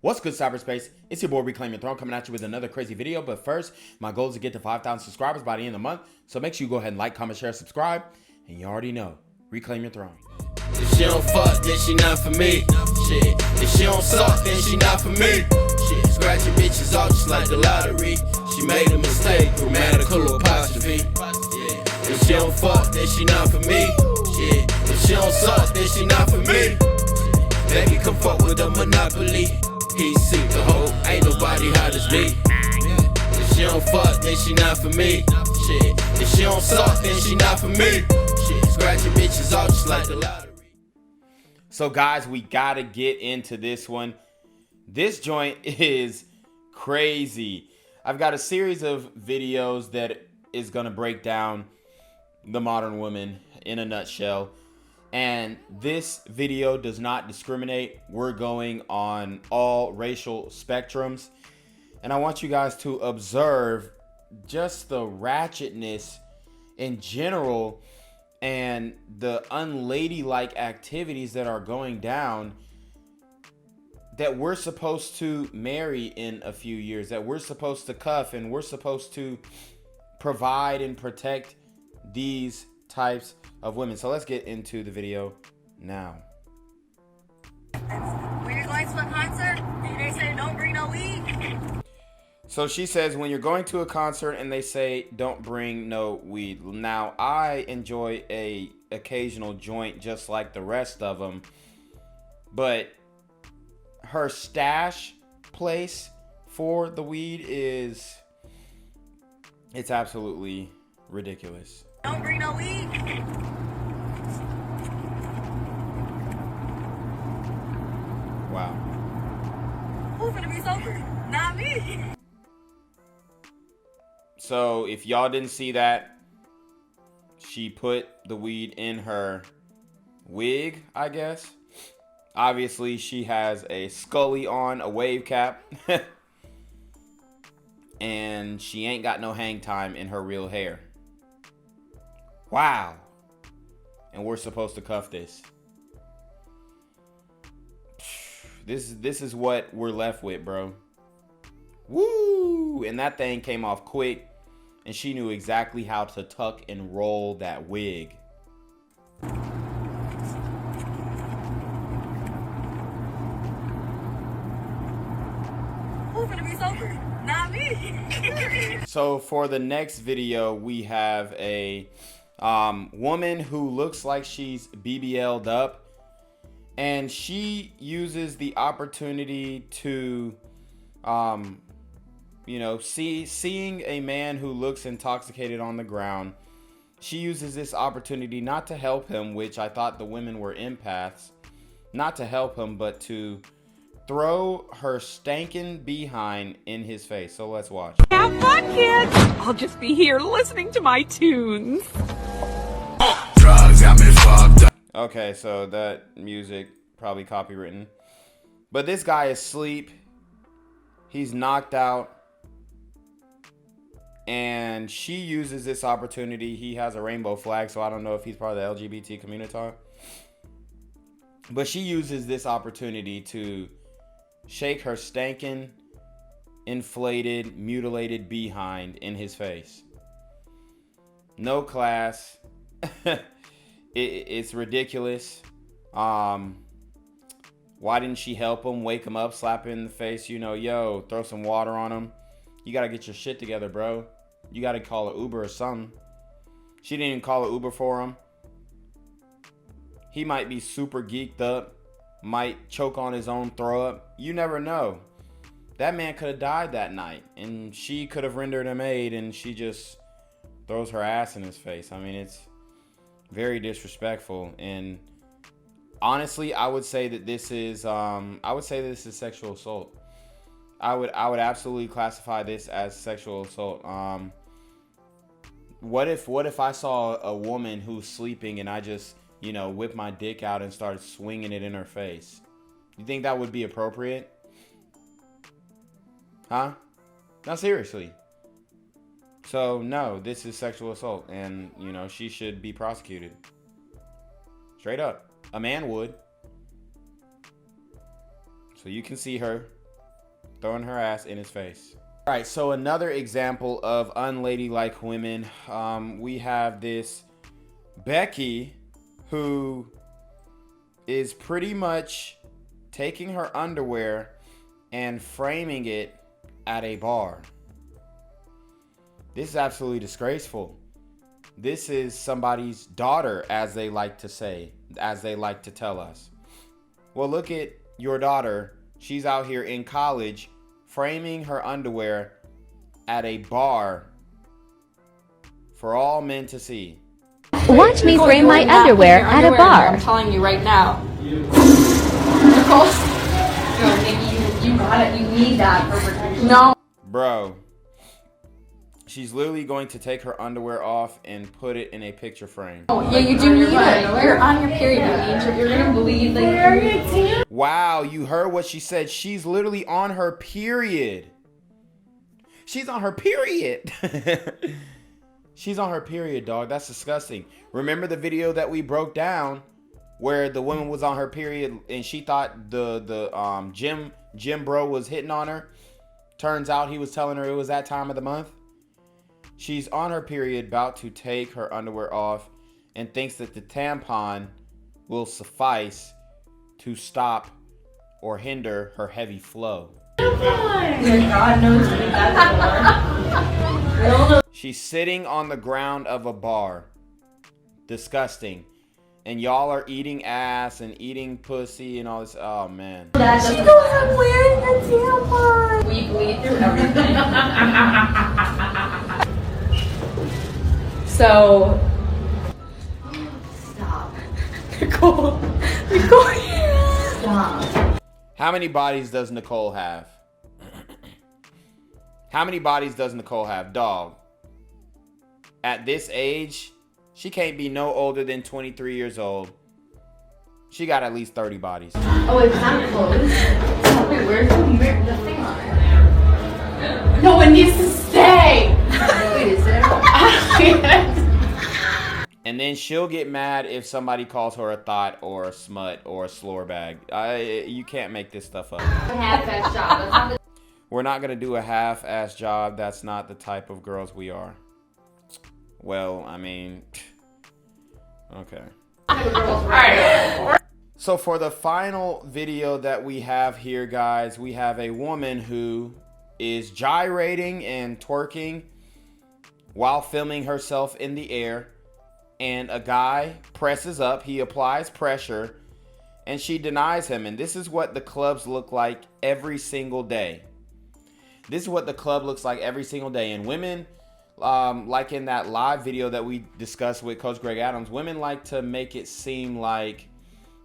What's good, cyberspace? It's your boy Reclaim Your Throne coming at you with another crazy video. But first, my goal is to get to 5,000 subscribers by the end of the month. So make sure you go ahead and like, comment, share, subscribe. And you already know, Reclaim Your Throne. If she don't fuck, then she not for me. Shit. If she don't suck, then she not for me. Shit. Scratching bitches off just like the lottery. She made a mistake, grammatical apostrophe. Yeah. If she don't fuck, then she not for me. Shit. If she don't suck, then she not for me. Shit. Baby, come fuck with a monopoly. He seek the hoe, ain't nobody hot as me. If she don't fuck, then she not for me. Shit. If she don't suck, then she not for me. Shit. Scratching bitches off just like the lottery. So guys, we gotta get into this one. This joint is crazy. I've got a series of videos that is gonna break down the modern woman in a nutshell. And this video does not discriminate. We're going on all racial spectrums. And I want you guys to observe just the ratchetness in general and the unladylike activities that are going down that we're supposed to marry in a few years, that we're supposed to cuff, and we're supposed to provide and protect these types of women. So let's get into the video now. When you're going to a concert and they say don't bring no weed. So she says when you're going to a concert and they say don't bring no weed. Now I enjoy a occasional joint just like the rest of them, but her stash place for the weed it's absolutely ridiculous. Don't bring no weed. Wow. Who's gonna be sober? Not me. So if y'all didn't see that, she put the weed in her wig, I guess. Obviously, she has a Scully on, a wave cap. And she ain't got no hang time in her real hair. Wow. And we're supposed to cuff this. This is what we're left with, bro. Woo! And that thing came off quick. And she knew exactly how to tuck and roll that wig. Who's gonna be sober? Not me. So for the next video, we have a woman who looks like she's BBL'd up. And she uses the opportunity to, seeing a man who looks intoxicated on the ground. She uses this opportunity not to help him, which I thought the women were empaths, not to help him, but to throw her stankin' behind in his face. So let's watch. Have fun, kids! I'll just be here listening to my tunes. Drugs got me fucked up. Okay, so that music probably copywritten. But this guy is asleep. He's knocked out. And she uses this opportunity. He has a rainbow flag, so I don't know if he's part of the LGBT community. But she uses this opportunity to shake her stankin', inflated, mutilated behind in his face. No class. It's ridiculous. Why didn't she help him, wake him up, slap him in the face? Yo, throw some water on him. You got to get your shit together, bro. You got to call an Uber or something. She didn't even call an Uber for him. He might be super geeked up, might choke on his own throw up. You never know. That man could have died that night, and she could have rendered him aid, and she just throws her ass in his face. I mean, it's very disrespectful. And honestly, I would say that this is sexual assault. I would absolutely classify this as sexual assault. What if I saw a woman who's sleeping and I just, whip my dick out and started swinging it in her face? You think that would be appropriate? Huh? No, seriously. So no, this is sexual assault, and she should be prosecuted. Straight up. A man would. So you can see her throwing her ass in his face. All right, so another example of unladylike women. We have this Becky who is pretty much taking her underwear and framing it at a bar. This is absolutely disgraceful. This is somebody's daughter, as they like to say, as they like to tell us. Well, look at your daughter. She's out here in college framing her underwear at a bar for all men to see. Watch me frame my underwear at a bar. I'm telling you right now. Nicole, no, Nikki, you got it. You need that for protection. No. Bro, she's literally going to take her underwear off and put it in a picture frame. Oh, yeah, you do need it. You're on your period. You're gonna bleed like. Wow, you heard what she said. She's literally on her period. She's on her period. She's on her period, dog. That's disgusting. Remember the video that we broke down where the woman was on her period and she thought the gym bro was hitting on her? Turns out he was telling her it was that time of the month. She's on her period, about to take her underwear off, and thinks that the tampon will suffice to stop or hinder her heavy flow. God knows what that's for. She's sitting on the ground of a bar. Disgusting. And y'all are eating ass and eating pussy and all this. Oh, man. She goes, I'm wearing a tampon. We bleed through everything. So. Stop. Nicole. Stop. How many bodies does Nicole have? How many bodies does Nicole have? Dog. At this age, she can't be no older than 23 years old. She got at least 30 bodies. Oh, it's not closed. Wait, where's the thing on it? No, it needs to stay. Wait, is there? And then she'll get mad if somebody calls her a thought or a smut or a slore bag. You can't make this stuff up. Half-ass job. That's not the We're not going to do a half-ass job. That's not the type of girls we are. Well, I mean, okay. So for the final video that we have here, guys, we have a woman who is gyrating and twerking while filming herself in the air. And a guy presses up, he applies pressure, and she denies him. And this is what the clubs look like every single day. This is what the club looks like every single day. And women, like in that live video that we discussed with Coach Greg Adams, women like to make it seem like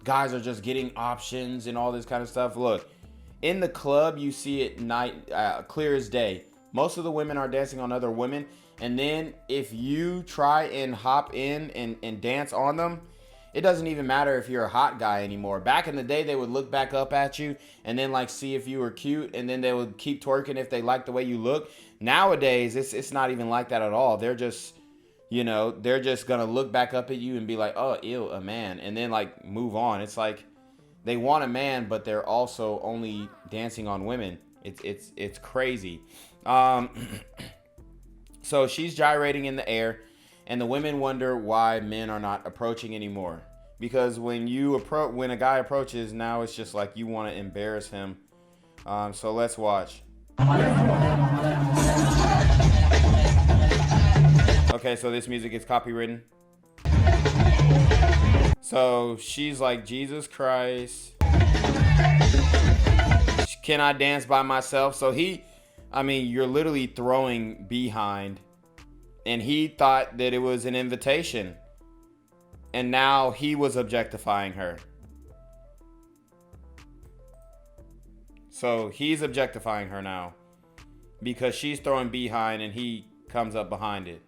guys are just getting options and all this kind of stuff. Look, in the club, you see it clear as day. Most of the women are dancing on other women. And then if you try and hop in and dance on them, it doesn't even matter if you're a hot guy anymore. Back in the day, they would look back up at you and then like see if you were cute, and then they would keep twerking if they liked the way you look. Nowadays, it's not even like that at all. They're just, you know, they're just gonna look back up at you and be like, oh, ew, a man, and then like move on. It's like they want a man, but they're also only dancing on women. It's crazy. So she's gyrating in the air, and the women wonder why men are not approaching anymore. Because when a guy approaches, now it's just like you want to embarrass him. So let's watch. Okay, so this music is copywritten. So she's like, Jesus Christ, can I dance by myself? So you're literally throwing behind, and he thought that it was an invitation, and now he was objectifying her. So he's objectifying her now because she's throwing behind and he comes up behind it.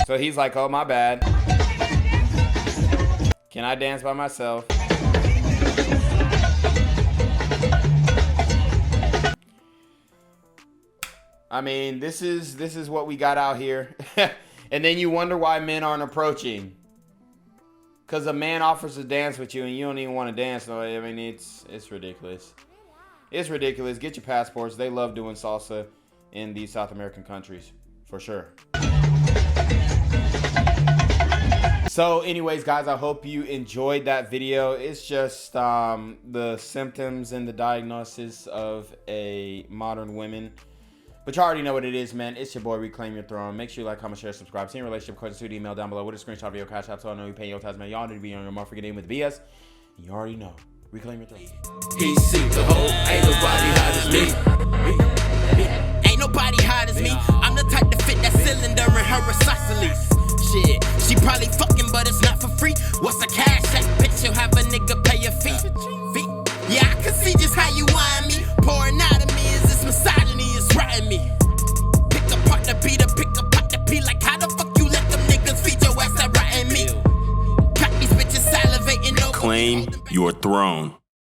So he's like, oh, my bad. Can I dance by myself? I mean, this is what we got out here. And then you wonder why men aren't approaching. because a man offers to dance with you and you don't even want to dance. No, I mean, it's ridiculous. It's ridiculous. Get your passports. They love doing salsa in these South American countries, for sure. So anyways, guys, I hope you enjoyed that video. It's just the symptoms and the diagnosis of a modern woman. But you already know what it is, man. It's your boy, Reclaim Your Throne. Make sure you like, comment, share, subscribe. Send relationship questions to the email down below with a screenshot of your CashApp so I know you pay your tax, man. Y'all need to be on your motherfucking name with the BS. You already know. Reclaim Your Throne. He sees the whole, ain't nobody hot as me. Ain't nobody hot as me. I'm the type to fit that cylinder in her isosceles. Shit, she probably fucking, but it's not for free. What's the CashApp? Bitch, you'll have a nigga pay your fee. Yeah, I can see just how you whine me. Pouring out of me is this misogyny, it's riding me. Pick apart the beat, pick apart the P. Like how the fuck you let them niggas feed your ass that riding me? Got these bitches salivating over. Claim your throne.